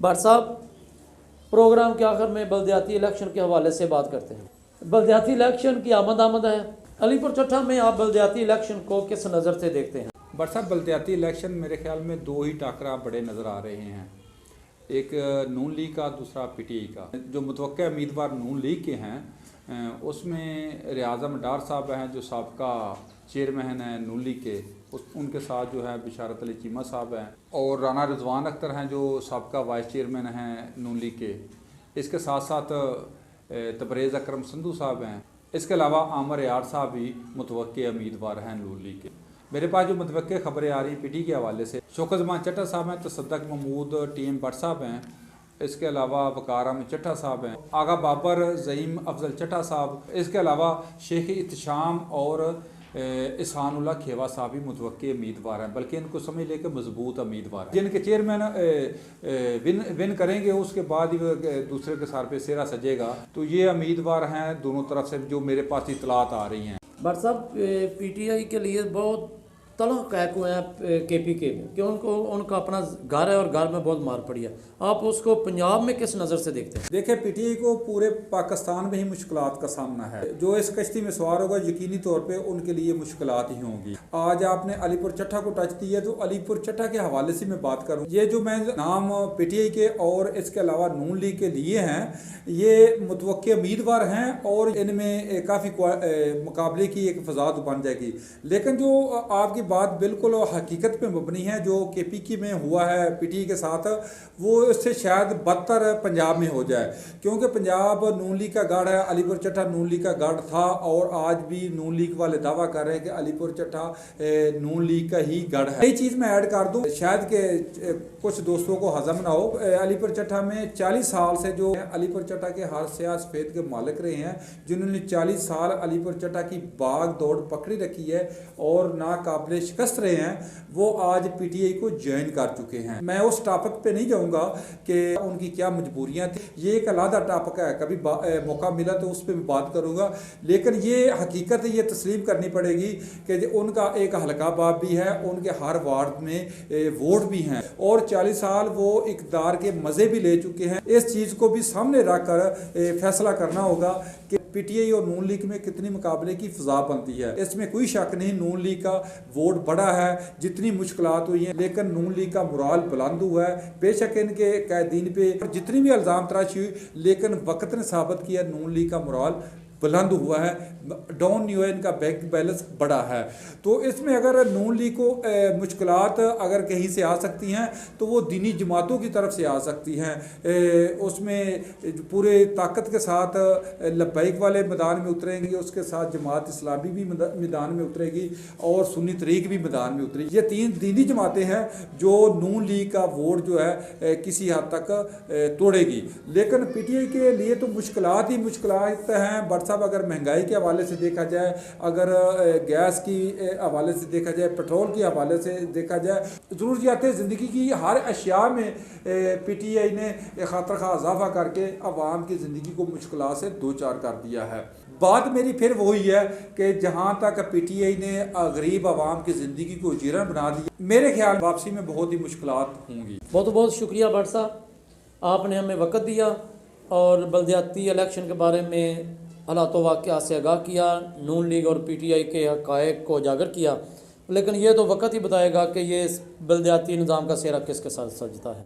भट्ट साहब, प्रोग्राम के आखिर में बल्दियाती इलेक्शन के हवाले से बात करते हैं। बल्दियाती इलेक्शन की आमद है। अलीपुर चट्ठा में आप बल्दियाती इलेक्शन को किस नज़र से देखते हैं? भट्ट साहब, बल्दियाती इलेक्शन मेरे ख्याल में दो ही टाकरा बड़े नज़र आ रहे हैं। एक नून लीग का, दूसरा पीटीआई का। जो मुतवक्किल उम्मीदवार नून लीग के हैं उसमें रियाज़ डार साहब हैं जो साबका चेयरमैन हैं नून लीग के, उनके साथ जो है बिशारत अली चीमा साहब हैं, और राना रिजवान अख्तर हैं जो साबका वाइस चेयरमैन हैं नून लीग के। इसके साथ साथ तबरेज़ अकरम संधू साहब हैं। इसके अलावा आमर यार साहब भी मुतवक्किल उम्मीदवार हैं नून लीग के। मेरे पास जो मुतवक्किल खबरें आ रही पीटी के हवाले से, शौकत ज़मान चट्टा साहब हैं, तसद्दुक़ महमूद टीएम भट्ट साहब हैं, इसके अलावा वकार अहमद चट्टा साहब हैं, आगा बाबर, ज़हीम अफजल चट्टा साहब, इसके अलावा शेख इत्शाम और इसानुल्लाह खेवा साहब भी मुतवक्किल उम्मीदवार हैं, बल्कि इनको समझ लेकर मजबूत उम्मीदवार हैं। जिनके चेयरमैन विन करेंगे उसके बाद ही दूसरे के सर पे सेहरा सजेगा। तो ये उम्मीदवार हैं दोनों तरफ से जो मेरे पास इतलात आ रही हैं। भट्ट साहब, पीटीआई के लिए बहुत तलख कहक हुए हैं केपीके में कि उनका अपना घर है और घर में बहुत मार पड़ी है। आप उसको पंजाब में किस नज़र से देखते हैं? देखिए, पीटीआई को पूरे पाकिस्तान में ही मुश्किलात का सामना है। जो इस कश्ती में सवार होगा यकीनी तौर पे उनके लिए मुश्किलात ही होंगी। आज आपने अलीपुर चट्ठा को टच दिया, तो अलीपुर चट्ठा के हवाले से मैं बात करूँ। ये जो मैं नाम पीटीआई के और इसके अलावा नून लीग के लिए हैं, ये मुतवक्किल उम्मीदवार हैं और इनमें काफ़ी मुकाबले की एक फ़ज़ा बन जाएगी। लेकिन जो आपकी बात बिल्कुल हकीकत पे मबनी है, जो केपीके में हुआ है पीटीआई के साथ, वो इससे शायद बदतर पंजाब में हो जाए, क्योंकि पंजाब नून लीग का गढ़ है। अलीपुर चट्ठा नून लीग का गढ़ था और आज भी नून लीग वाले दावा कर रहे हैं कि अलीपुर चट्ठा नून लीग का ही गढ़ है। ये चीज़ मैं ऐड कर दूं, शायद के कुछ दोस्तों को हजम ना हो। अलीपुर चट्ठा में 40 साल से जो अलीपुर चट्ठा के हर स्याह सफेद के मालिक रहे हैं, जिन्होंने 40 साल अलीपुर चट्ठा की बाग दौड़ पकड़ी रखी है और नाकाबिल शिकस्त रहे हैं, वो आज पीटीआई को ज्वाइन कर चुके हैं। मैं उस टॉपिक पे नहीं जाऊंगा कि उनकी क्या मजबूरियां थी, ये एक अलग टॉपिक है, कभी मौका मिला तो उस पर भी बात करूंगा। लेकिन ये हकीकत ये तस्लीम करनी पड़ेगी कि उनका एक हल्का बाप भी है, उनके हर वार्ड में वोट भी हैं और 40 साल वो इक़्तिदार के मज़े भी ले चुके हैं। इस चीज़ को भी सामने रख कर फैसला करना होगा कि पीटीआई और नून लीग में कितनी मुकाबले की फ़ज़ा बनती है। इसमें कोई शक नहीं, नून लीग का वोट बड़ा है, जितनी मुश्किलात हुई हैं, लेकिन नून लीग का मुराल बुलंद हुआ है। बेशक इनके कैदीन पे जितनी भी इल्ज़ाम तराशी हुई, लेकिन वक्त ने साबित किया नून लीग का मुराल बुलंद हुआ है, डाउन नहीं हुआ, इनका बैंक बैलेंस बड़ा है। तो इसमें अगर नून लीग को मुश्किलात अगर कहीं से आ सकती हैं तो वो दीनी जमातों की तरफ से आ सकती हैं। उसमें पूरे ताकत के साथ लब्बैक वाले मैदान में उतरेंगे, उसके साथ जमात इस्लामी भी मैदान में उतरेगी और सुन्नी तरीक भी मैदान में उतरेगी। ये 3 दीनी जमातें हैं जो नून लीग का वोट जो है किसी हद तक तोड़ेगी। लेकिन पीटीआई के लिए तो मुश्किलात ही मुश्किलात हैं। भट्ट साहब, अगर महंगाई के हवाले से देखा जाए, अगर गैस की हवाले से देखा जाए, पेट्रोल के हवाले से देखा जाए, ज़रूरियात ज़िंदगी की हर अशिया में पीटीआई ने खातर खा इजाफा करके अवाम की ज़िंदगी को मुश्किलात से दो चार कर दिया है। बात मेरी फिर वही है कि जहाँ तक पीटीआई ने गरीब आवाम की ज़िंदगी को जीरन बना दी, मेरे ख्याल वापसी में बहुत ही मुश्किलात होंगी। बहुत बहुत शुक्रिया भट्ट साहब, आपने हमें वक़्त दिया और बल्दियाती इलेक्शन के बारे में हालात वाक़या से आगाह किया, नून लीग और पीटीआई के हक़ाइक़ को उजागर किया। लेकिन ये तो वक़्त ही बताएगा कि ये बल्दियाती निज़ाम का सेहरा किसके साथ सजता है।